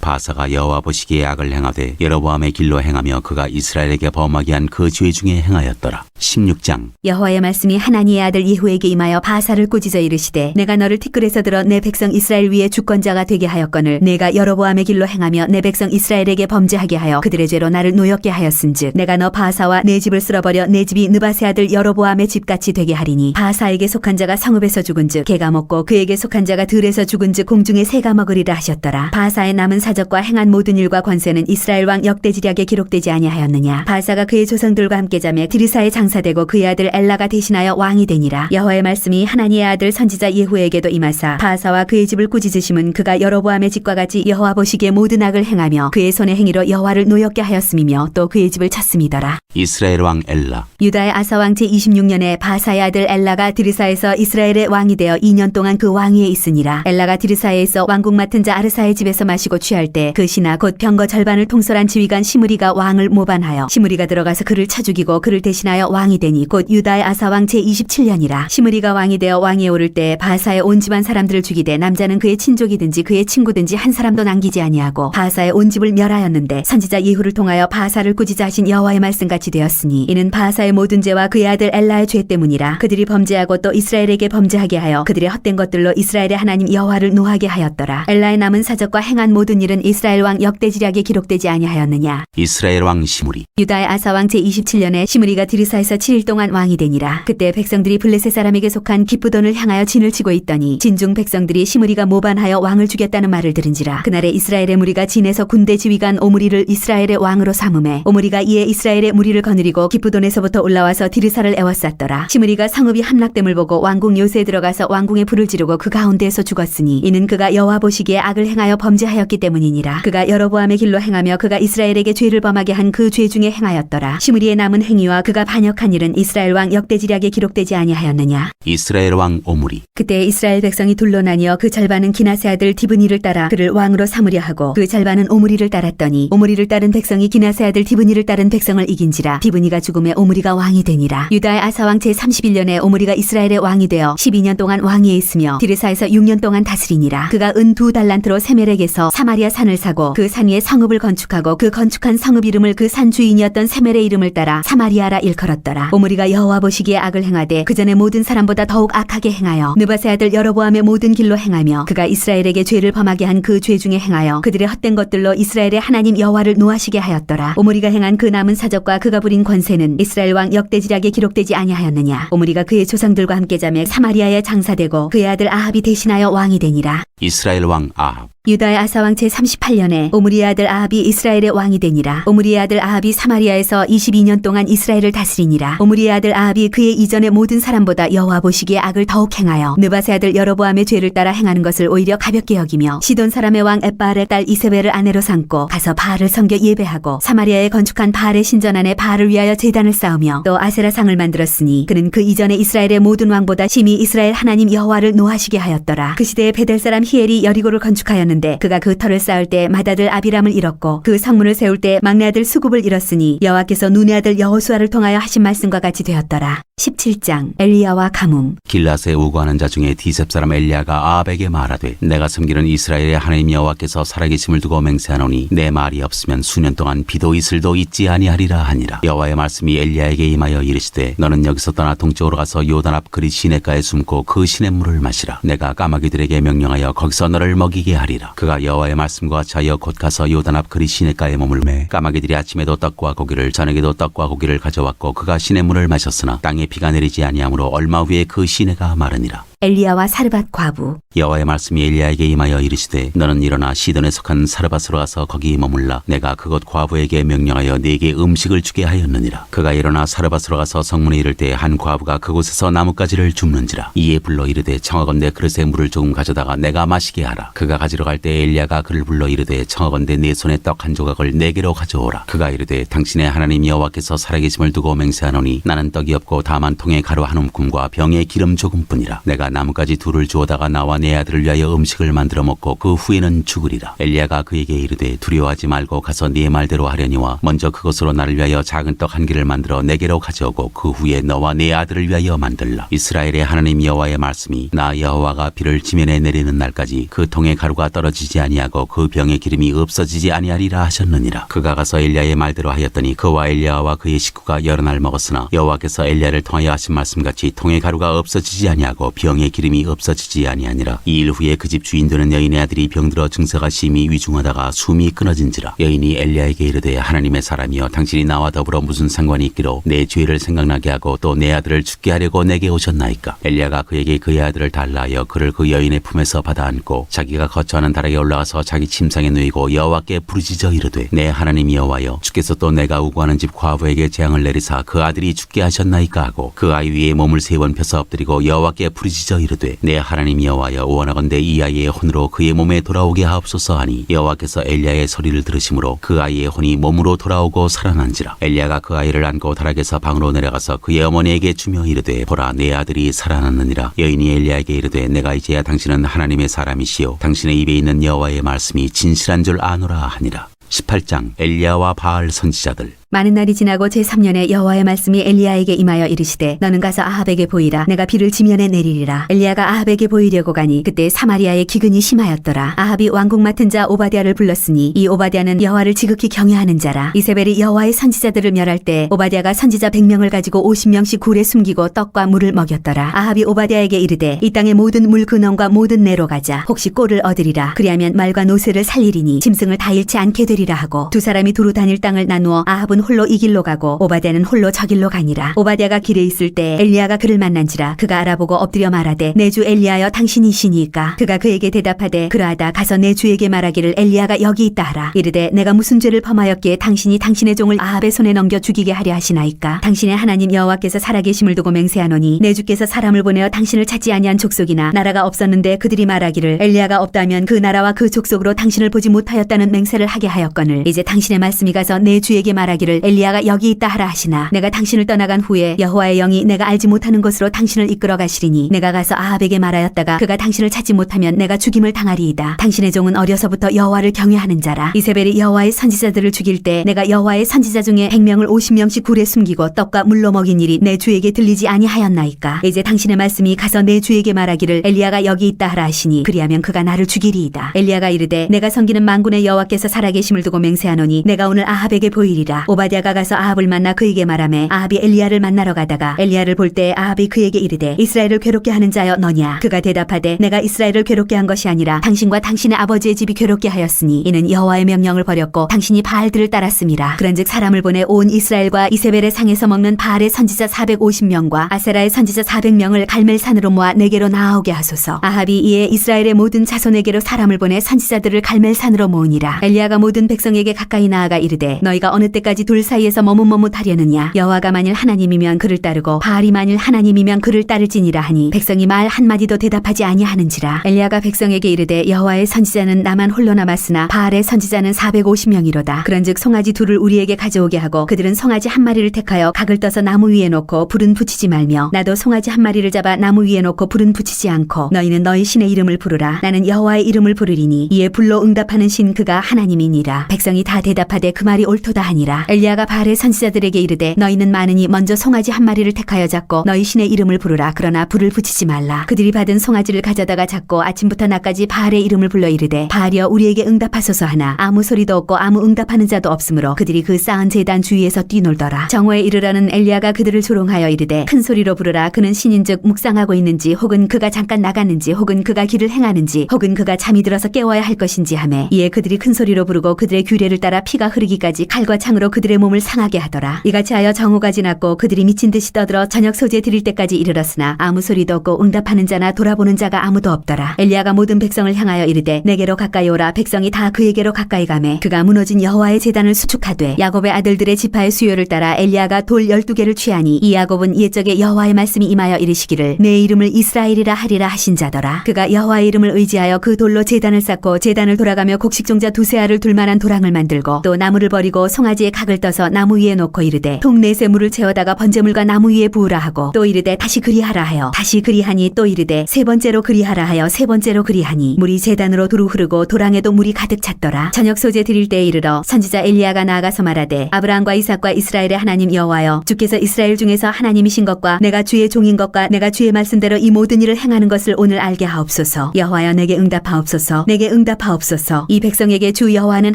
바사가 여호와 보시기에 악을 행하되 여로보암의 길로 행하며 그가 이스라엘에게 범하게 한 그 죄 중에 행하였더라. 16장. 여호와의 말씀이 하나니의 아들 예후에게 임하여 바사를 꾸짖어 이르시되 내가 너를 티끌에서 들어 내 백성 이스라엘 위에 주권자가 되게 하였거늘 내가 여로보암의 길로 행하며 내 백성 이스라엘에게 범죄하게 하여 그들의 죄로 나를 노엽게 하였은즉 내가 너 바사와 내 집을 쓸어버려 내 집이 느바세 아들 여로보암의 집같이 되게 하리니 바사에게 속한 자가 성읍에서 죽은즉 개가 먹고 그에게 속한 자가 들에서 죽은즉 공중에 새가 먹으리라 하셨더라. 바사의 남은 사적과 행한 모든 일과 권세는 이스라엘 왕 역대지략에 기록되지 아니하였느냐. 바사가 그의 조상들과 함께 자매 디르사에 장사되고 그의 아들 엘라가 대신하여 왕이 되니라. 여호와의 말씀이 하나니의 아들 선지자 예후에게도 임하사 바사와 그의 집을 꾸짖으심은 그가 여로보암의 집과 같이 여호와 보시기에 모든 악을 행하며 그의 손의 행위로 여호와를 노엽게 하였음이며 또 그의 집을 쳤음이더라. 이스라엘 왕 엘라. 유다의 아사 왕 제26년에 바사의 아들 엘라가 디르사에서 이스라엘의 왕이 되어 2년 동안 그 왕위에 있으니라. 엘라가 디르사에서 왕국 맡은 자 아르사의 집에서 마시고 취할 때 그 신하 곧 병거 절반을 통솔한 지휘관 시므리가 왕을 모반하여 시므리가 들어가서 그를 쳐 죽이고 그를 대신하여 왕이 되니 곧 유다의 아사 왕 제27년이라. 시므리가 왕이 되어 왕위에 오를 때 바사의 온 집안 사람들을 죽이되 남자는 그의 친족이든지 그의 친구든지 한 사람도 남기지 아니하고 바사의 온 집을 멸하였는데 선지자 예후를 통하여 바사를 꾸짖어 하신 여호와의 말씀같이 되었으니 이는 바사의 모든 죄와 그의 아들 엘라의 죄 때문이라. 그들이 범죄하고 또 이스라엘에게 범죄하게 하여 그들의 헛된 것들로 이스라엘의 하나님 여호와를 노하게 하였더라. 엘라의 남은 사적과 행한 모든 일은 이스라엘 왕 역대지략에 기록되지 아니하였느냐. 이스라엘 왕 시므리. 유다의 아사 왕 제27년에 시므리가 디르사에서 7일 동안 왕이 되니라. 그때 백성들이 블레셋 사람에게 속한 기브돈을 향하여 진을 치고 있더니 진중 백성들이 시므리가 모반하여 왕을 죽였다는 말을 들은지라. 그날에 이스라엘의 무리가 진에서 군대 지휘관 오므리를 이스라엘의 왕으로 삼음해 오므리가 이에 이스라엘의 무리를 거느리고 기브돈에서부터 올라와서 디르사를 에워쌌더라. 시므리가 성읍이 함락됨을 보고 왕궁 요새에 들어가서 왕궁에 불을 지르고 그 가운데에서 죽었으니 이는 그가 여호와 보시기에 악을 행하여 범죄하였기 때문이니라. 그가 여로보암의 길로 행하며 그가 이스라엘에게 죄를 범하게 한 그 죄 중에 행하였더라. 시므리의 남은 행위와 그가 반역한 일은 이스라엘 왕 역대지략에 기록되지 아니하였느냐. 이스라엘 왕 오므리. 그때 이스라엘 백성이 둘로 나뉘어 그 절반은 기나세 아들 디브니를 따라 그를 왕으로 삼으려 하고 그 절반은 오므리를 따랐더니 오므리를 따른 백성이 기나세 아들 디브니를 따른 백성을 이긴지라. 디브니가 죽음에 오므리가 왕이 되니라. 유다의 아사 왕 제31년에 오므리가 이스라엘의 왕이 되어 12년 동안 왕위에 있으며 디르사에서 6년 동안 다스리니라. 그가 은 2달란트로 세멜에게서 사마리아 산을 사고 그 산 위에 성읍을 건축하고 그 건축한 성읍 이름을 그 산 주인이었던 세멜의 이름을 따라 사마리아라 일컬었더라. 오므리가 여호와 보시기에 악을 행하되 그 전에 모든 사람보다 더욱 악하게 행하여 느바세 아들 여로보암의 모든 길로 행하며 그가 이스라엘에게 죄를 범하게 한 그 죄 중에 행하여 그들의 헛된 것들로 이스라엘의 하나님 여호와를 노하시게 하였더라. 오므리가 행한 그 남은 사적과 그가 부린 권세는 이스라엘 왕 역대지략에 기록되지 아니하였느냐. 오므리가 그의 조상들과 함께 자매 사마리아에 장사되고 그의 아들 아합이 대신하여 왕이 되니라. 이스라엘 왕 아합. 유다의 아사 왕 제38년에 오므리의 아들 아합이 이스라엘의 왕이 되니라. 오므리의 아들 아합이 사마리아에서 22년 동안 이스라엘을 다스리니라. 오므리의 아들 아합이 그의 이전의 모든 사람보다 여호와 보시기에 악을 더욱 행하여 느바세 아들 여로보암의 죄를 따라 행하는 것을 오히려 가볍게 여기며 시돈 사람의 왕 엣바알의 딸 이세벨을 아내로 삼고 가서 바알을 섬겨 예배하고 사마리아에 건축한 바알의 신전 안에 바알을 위하여 제단을 쌓으며 또 아세라상을 만들었으니 그는 그 이전에 이스라엘의 모든 왕보다 심히 이스라엘 하나님 여호와를 노하시게 하였더라. 그 시대에 베델 사람 히엘이 여리고를 건축하였는데 그가 그 터를 쌓을 때 맏아들 아비람을 잃었고 그 성문을 세울 때 막내 아들 수굽을 잃었으니 여호와께서 눈의 아들 여호수아를 통하여 하신 말씀과 같이 되었더라. 17장 엘리야와 가뭄. 길라스에 우거하는 자 중에 디셉 사람 엘리야가 아합에게 말하되 내가 섬기는 이스라엘의 하나님 여호와께서 살아계심을 두고 맹세하노니 내 말이 없으면 수년 동안 비도 이슬도 있지 아니하리라 하니라. 여호와의 말씀이 엘리야에게 임하여 이르시되 너는 여기서 떠나 동쪽으로 가서 요단 앞 그리 시냇가에 숨고 그 시냇물을 마시라. 내가 까마귀들에게 명령하여 거기서 너를 먹이게 하리라. 하였느니라. 그가 여호와의 말씀과 자여 곧 가서 요단 앞 그리 시냇가에 머물매 까마귀들이 아침에도 떡과 고기를 저녁에도 떡과 고기를 가져왔고 그가 시냇물을 마셨으나 땅에 비가 내리지 아니하므로 얼마 후에 그 시내가 마르니라. 엘리야와 사르밧 과부. 여호와의 말씀이 엘리야에게 임하여 이르시되 너는 일어나 시돈에 속한 사르밧으로 가서 거기 머물라. 내가 그곳 과부에게 명령하여 네게 음식을 주게 하였느니라. 그가 일어나 사르밧으로 가서 성문에 이를 때 한 과부가 그곳에서 나뭇가지를 줍는지라. 이에 불러 이르되 청하건대 그릇에 물을 조금 가져다가 내가 마시게 하라. 그가 가지러 갈 때 엘리야가 그를 불러 이르되 청하건대 내 손에 떡 한 조각을 내게로 가져오라. 그가 이르되 당신의 하나님 여호와께서 살아계심을 두고 맹세하노니 나는 떡이 없고 다만 통에 가루 한 움큼과 병에 기름 조금뿐이라. 내가 나뭇가지 둘을 주어다가 나와 내 아들을 위하여 음식을 만들어 먹고 그 후에는 죽으리라. 엘리야가 그에게 이르되 두려워하지 말고 가서 네 말대로 하려니와 먼저 그것으로 나를 위하여 작은 떡 한 개를 만들어 내게로 가져오고 그 후에 너와 네 아들을 위하여 만들라. 이스라엘의 하나님 여호와의 말씀이 나 여호와가 비를 지면에 내리는 날까지 그 통에 가루가 떨어지지 아니하고 그 병에 기름이 없어지지 아니하리라 하셨느니라. 그가 가서 엘리야의 말대로 하였더니 그와 엘리야와 그의 식구가 여러 날 먹었으나 여호와께서 엘리야를 통하여 하신 말씀같이 통에 가루가 없어지지 아니하고 병에 기름이 없어지지 아니하니라. 이 일 후에 그 집 주인 되는 여인의 아들이 병들어 증세가 심히 위중하다가 숨이 끊어진지라. 여인이 엘리야에게 이르되 하나님의 사람이여 당신이 나와 더불어 무슨 상관이 있기로 내 죄를 생각나게 하고 또 내 아들을 죽게 하려고 내게 오셨나이까. 엘리야가 그에게 그의 아들을 달라 하여 그를 그 여인의 품에서 받아 안고 자기가 거처하는 다락에 올라가서 자기 침상에 누이고 여호와께 부르짖어 이르되 내 하나님 여호와여 주께서 또 내가 우고하는 집 과부에게 재앙을 내리사 그 아들이 죽게 하셨나이까 하고 그 아이 위에 몸을 3번 펴서 엎드리고 여호와께 부르짖어 이르되 내 하나님 여호와여 원하건대 이 아이의 혼으로 그의 몸에 돌아오게 하옵소서 하니 여호와께서 엘리야의 소리를 들으심으로 그 아이의 혼이 몸으로 돌아오고 살아난지라. 엘리야가 그 아이를 안고 다락에서 방으로 내려가서 그의 어머니에게 주며 이르되 보라 내 아들이 살아났느니라. 여인이 엘리야에게 이르되 내가 이제야 당신은 하나님의 사람이시요 당신의 입에 있는 여호와의 말씀이 진실한 줄 아노라 하니라. 18장 엘리야와 바알 선지자들. 많은 날이 지나고 제3년에 여호와의 말씀이 엘리야에게 임하여 이르시되 너는 가서 아합에게 보이라. 내가 비를 지면에 내리리라. 엘리야가 아합에게 보이려고 가니 그때 사마리아의 기근이 심하였더라. 아합이 왕궁 맡은 자 오바댜를 불렀으니 이 오바댜는 여호와를 지극히 경외하는 자라. 이세벨이 여호와의 선지자들을 멸할 때 오바댜가 선지자 100명을 가지고 50명씩 굴에 숨기고 떡과 물을 먹였더라. 아합이 오바댜에게 이르되 이 땅의 모든 물 근원과 모든 내로 가자. 혹시 꼴을 얻으리라. 그리하면 말과 노새를 살리리니 짐승을 다 잃지 않게 되리라 하고 두 사람이 두루 다닐 땅을 나누어 아합은 홀로 이 길로 가고 오바댜는 홀로 저 길로 가니라. 오바댜가 길에 있을 때 엘리야가 그를 만난지라. 그가 알아보고 엎드려 말하되 내 주 엘리야여 당신이시니까. 그가 그에게 대답하되 그러하다 가서 내 주에게 말하기를 엘리야가 여기 있다 하라. 이르되 내가 무슨 죄를 범하였기에 당신이 당신의 종을 아합의 손에 넘겨 죽이게 하려 하시나이까. 당신의 하나님 여호와께서 살아계심을 두고 맹세하노니 내 주께서 사람을 보내어 당신을 찾지 아니한 족속이나 나라가 없었는데 그들이 말하기를 엘리야가 없다면 그 나라와 그 족속으로 당신을 보지 못하였다는 맹세를 하게 하였거늘 이제 당신의 말씀이 가서 내 주에게 말하기를 엘리야가 여기 있다 하라 하시나 내가 당신을 떠나간 후에 여호와의 영이 내가 알지 못하는 곳으로 당신을 이끌어 가시리니 내가 가서 아합에게 말하였다가 그가 당신을 찾지 못하면 내가 죽임을 당하리이다. 당신의 종은 어려서부터 여호와를 경외하는 자라. 이세벨이 여호와의 선지자들을 죽일 때 내가 여호와의 선지자 중에 100명을 50명씩 굴에 숨기고 떡과 물로 먹인 일이 내 주에게 들리지 아니하였나이까. 이제 당신의 말씀이 가서 내 주에게 말하기를 엘리야가 여기 있다 하라 하시니 그리하면 그가 나를 죽이리이다. 엘리야가 이르되 내가 섬기는 만군의 여호와께서 살아계심을 두고 맹세하노니 내가 오늘 아합에게 보이리라. 오바댜가 가서 아합을 만나 그에게 말하매 아합이 엘리야를 만나러 가다가 엘리야를 볼 때 아합이 그에게 이르되 이스라엘을 괴롭게 하는 자여 너냐. 그가 대답하되 내가 이스라엘을 괴롭게 한 것이 아니라 당신과 당신의 아버지의 집이 괴롭게 하였으니 이는 여호와의 명령을 버렸고 당신이 바알들을 따랐음이라. 그런즉 사람을 보내 온 이스라엘과 이세벨의 상에서 먹는 바알의 선지자 450명과 아세라의 선지자 400명을 갈멜산으로 모아 내게로 나아오게 하소서. 아합이 이에 이스라엘의 모든 자손에게로 사람을 보내 선지자들을 갈멜산으로 모으니라. 엘리야가 모든 백성에게 가까이 나아가 이르되 너희가 어느 때까지 둘 사이에서 머뭇머뭇하려느냐. 여호와가 만일 하나님이면 그를 따르고 바알이 만일 하나님이면 그를 따를지니라 하니 백성이 말 한마디도 대답하지 아니하는지라. 엘리야가 백성에게 이르되 여호와의 선지자는 나만 홀로 남았으나 바알의 선지자는 450명이로다. 그런즉 송아지 둘을 우리에게 가져오게 하고 그들은 송아지 한 마리를 택하여 각을 떠서 나무 위에 놓고 불은 붙이지 말며 나도 송아지 한 마리를 잡아 나무 위에 놓고 불은 붙이지 않고 너희는 너희 신의 이름을 부르라. 나는 여호와의 이름을 부르리니 이에 불로 응답하는 신 그가 하나님이니라. 백성이 다 대답하되 그 말이 옳도다 하니라. 엘리야가 바알의 선지자들에게 이르되 너희는 많으니 먼저 송아지 한 마리를 택하여 잡고 너희 신의 이름을 부르라. 그러나 불을 붙이지 말라. 그들이 받은 송아지를 가져다가 잡고 아침부터 낮까지 바알의 이름을 불러 이르되 바알이여 우리에게 응답하소서 하나 아무 소리도 없고 아무 응답하는 자도 없으므로 그들이 그 쌓은 제단 주위에서 뛰놀더라. 정오에 이르러는 엘리야가 그들을 조롱하여 이르되 큰 소리로 부르라. 그는 신인즉 묵상하고 있는지 혹은 그가 잠깐 나갔는지 혹은 그가 길을 행하는지 혹은 그가 잠이 들어서 깨워야 할 것인지 하매 이에 그들이 큰 소리로 부르고 그들의 규례를 따라 피가 흐르기까지 칼과 창으로 그들의 몸을 상하게 하더라. 이같이 하여 정오가 지났고 그들이 미친 듯이 떠들어 저녁 소재 드릴 때까지 이르렀으나 아무 소리도 없고 응답하는 자나 돌아보는 자가 아무도 없더라. 엘리야가 모든 백성을 향하여 이르되 내게로 가까이 오라. 백성이 다 그에게로 가까이 가매 그가 무너진 여호와의 제단을 수축하되 야곱의 아들들의 지파의 수요를 따라 엘리야가 돌 12개를 취하니 이 야곱은 옛적에 여호와의 말씀이 임하여 이르시기를 내 이름을 이스라엘이라 하리라 하신 자더라. 그가 여호와의 이름을 의지하여 그 돌로 제단을 쌓고 제단을 돌아가며 곡식종자 두세 알을 둘 만한 도랑을 만들고 또 나무를 버리고 송아지의 각을 떠서 나무 위에 놓고 이르되 통 넷에 물을 채워다가 번제물과 나무 위에 부으라 하고 또 이르되 다시 그리하라 하여 다시 그리하니 또 이르되 세 번째로 그리하라 하여 세 번째로 그리하니 물이 제단으로 두루 흐르고 도랑에도 물이 가득 찼더라. 저녁 소재 드릴 때에 이르러 선지자 엘리야가 나아가서 말하되 아브라함과 이삭과 이스라엘의 하나님 여호와여 주께서 이스라엘 중에서 하나님이신 것과 내가 주의 종인 것과 내가 주의 말씀대로 이 모든 일을 행하는 것을 오늘 알게 하옵소서. 여호와여 내게 응답하옵소서. 내게 응답하옵소서. 이 백성에게 주 여호와는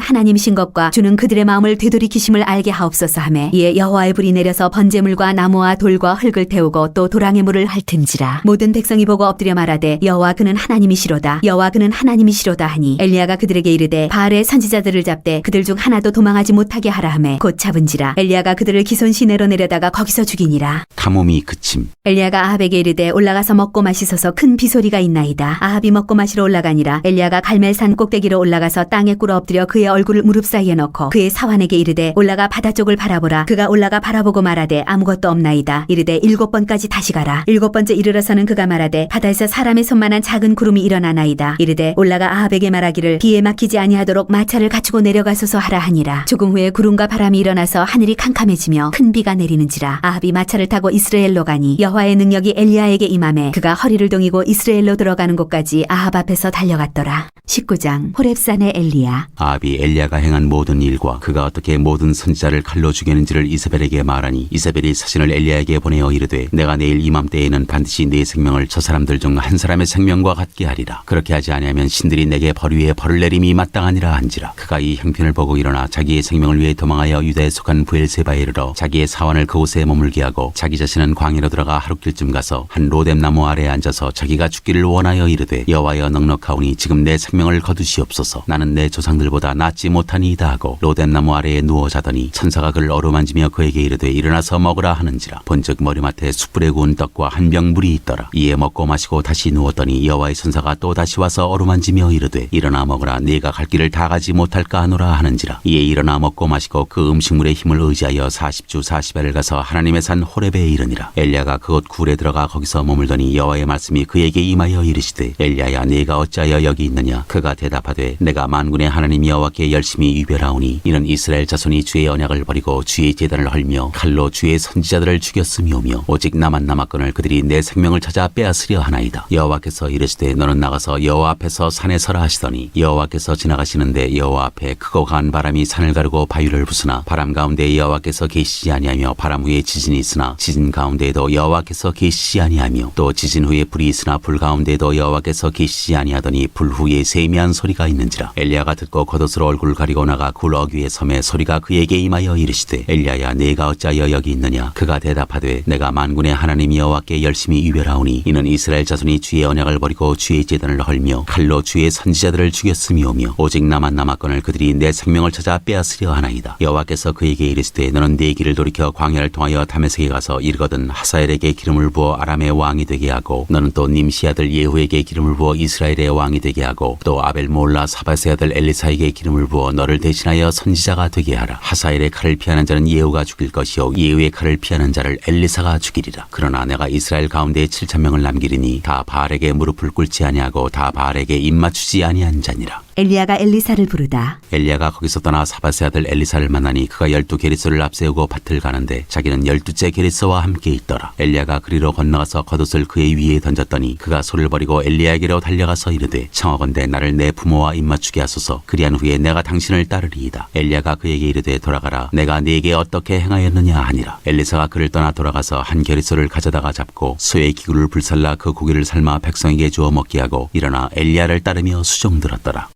하나님이신 것과 주는 그들의 마음을 되돌이키심을 알게 하옵소서 하매 이에 여호와의 불이 내려서 번제물과 나무와 돌과 흙을 태우고 또 도랑의 물을 핥은지라. 모든 백성이 보고 엎드려 말하되 여호와 그는 하나님이시로다. 여호와 그는 하나님이시로다 하니 엘리야가 그들에게 이르되 바알의 선지자들을 잡되 그들 중 하나도 도망하지 못하게 하라 하매 곧 잡은지라. 엘리야가 그들을 기손 시내로 내려다가 거기서 죽이니라. 탐험이 그침. 엘리야가 아합에게 이르되 올라가서 먹고 마시소서. 큰 비소리가 있나이다. 아합이 먹고 마시러 올라가니라. 엘리야가 갈멜산 꼭대기로 올라가서 땅에 꿇어 엎드려 그의 얼굴을 무릎 사이에 넣고 그의 사환에게 이르되 올라가 바다 쪽을 바라보라. 그가 올라가 바라보고 말하되 아무것도 없나이다. 이르되 7번까지 다시 가라. 7번째 이르러서는 그가 말하되 바다에서 사람의 손만한 작은 구름이 일어나나이다. 이르되 올라가 아합에게 말하기를 비에 막히지 아니하도록 마차를 갖추고 내려가소서 하라 하니라. 조금 후에 구름과 바람이 일어나서 하늘이 캄캄해지며 큰 비가 내리는지라. 아합이 마차를 타고 이스라엘로 가니 여호와의 능력이 엘리야에게 임하매 그가 허리를 동이고 이스라엘로 들어가는 곳까지 아합 앞에서 달려갔더라. 19장 호렙산의 엘리야. 아합이 엘리야가 행한 모든 일과 그가 어떻게 모든 선지자를 칼로 죽였는지를 이세벨에게 말하니 이세벨이 사신을 엘리야에게 보내어 이르되 내가 내일 이맘때에는 반드시 네 생명을 저 사람들 중 한 사람의 생명과 같게 하리라. 그렇게 하지 아니하면 신들이 내게 벌 위에 벌을 내림이 마땅하니라 한지라. 그가 이 형편을 보고 일어나 자기의 생명을 위해 도망하여 유다에 속한 부엘세바에 이르러 자기의 사환을 그곳에 머물게 하고 자기 자신은 광야로 들어가 하룻길쯤 가서 한 로뎀나무 아래에 앉아서 자기가 죽기를 원하여 이르되 여호와여 넉넉하오니 지금 내 생명을 거두시옵소서. 나는 내 조상들보다 낫지 못하니이다 하고 로뎀나무 아래에 누워 자더니 천사가 그를 어루만지며 그에게 이르되 일어나서 먹으라 하는지라. 본즉 머리맡에 숯불에 구운 떡과 한 병 물이 있더라. 이에 먹고 마시고 다시 누웠더니 여호와의 천사가 또 다시 와서 어루만지며 이르되 일어나 먹으라. 네가 갈 길을 다 가지 못할까 하노라 하는지라. 이에 일어나 먹고 마시고 그 음식물의 힘을 의지하여 40주 40일을 가서 하나님의 산 호렙에 이르니라. 엘리야가 그곳 굴에 들어가 거기서 머물더니 여호와의 말씀이 그에게 임하여 이르시되 엘리야야 네가 어찌하여 여기 있느냐. 그가 대답하되 내가 만군의 하나님 여호와께 열심히 유별하오니 이는 이스라엘 자손이 주의 언약을 버리고 주의 제단을 헐며 칼로 주의 선지자들을 죽였음이오며 오직 나만 남았거늘 그들이 내 생명을 찾아 빼앗으려 하나이다. 여호와께서 이르시되 너는 나가서 여호와 앞에서 산에 서라 하시더니 여호와께서 지나가시는데 여호와 앞에 크고 강한 바람이 산을 가르고 바위를 부수나 바람 가운데 여호와께서 계시지 아니하며 바람 후에 지진이 있으나 지진 가운데에도 여호와께서 계시지 아니하며 또 지진 후에 불이 있으나 불 가운데에도 여호와께서 계시지 아니하더니 불 후에 세미한 소리가 있는지라. 엘리야가 듣고 겉옷으로 얼굴을 가리고 나가 굴 어귀에 섬에 소리가 그에게 임하여 이르시되 엘리야야 네가 어찌하여 여기 있느냐. 그가 대답하되 내가 만군의 하나님 여호와께 열심히 유별하오니 이는 이스라엘 자손이 주의 언약을 버리고 주의 제단을 헐며 칼로 주의 선지자들을 죽였음이오며 오직 나만 남았거늘 그들이 내 생명을 찾아 빼앗으려 하나이다. 여호와께서 그에게 이르시되 너는 네 길을 돌이켜 광야를 통하여 다메섹에 가서 이르거든 하사엘에게 기름을 부어 아람의 왕이 되게 하고 너는 또 님시 아들 예후에게 기름을 부어 이스라엘의 왕이 되게 하고 또 아벨 몰라 사바세 아들 엘리사에게 기름을 부어 너를 대신하여 선지자가 되게 하라. 하사엘의 칼을 피하는 자는 예후가 죽일 것이요 예후의 칼을 피하는 자를 엘리사가 죽이리라. 그러나 내가 이스라엘 가운데 7,000명을 남기리니 다 바알에게 무릎을 꿇지 아니하고 다 바알에게 입맞추지 아니한 자니라. 엘리야가 엘리사를 부르다. 엘리야가 거기서 떠나 사밧의 아들 엘리사를 만나니 그가 12게리스를 앞세우고 밭을 가는데 자기는 12째 게리스와 함께 있더라. 엘리야가 그리로 건너가서 겉옷을 그의 위에 던졌더니 그가 소를 버리고 엘리야에게로 달려가서 이르되 청하건대 나를 내 부모와 입맞추게 하소서. 그리한 후에 내가 당신을 따르리이다. 엘리야가 그에게 이르되 돌아가라. 내가 네게 어떻게 행하였느냐 하니라. 엘리사가 그를 떠나 돌아가서 한 게리스를 가져다가 잡고 소의 기구를 불살라 그 고기를 삶아 백성에게 주어 먹게 하고 일어나 엘리야를 따르며 수종들었더라.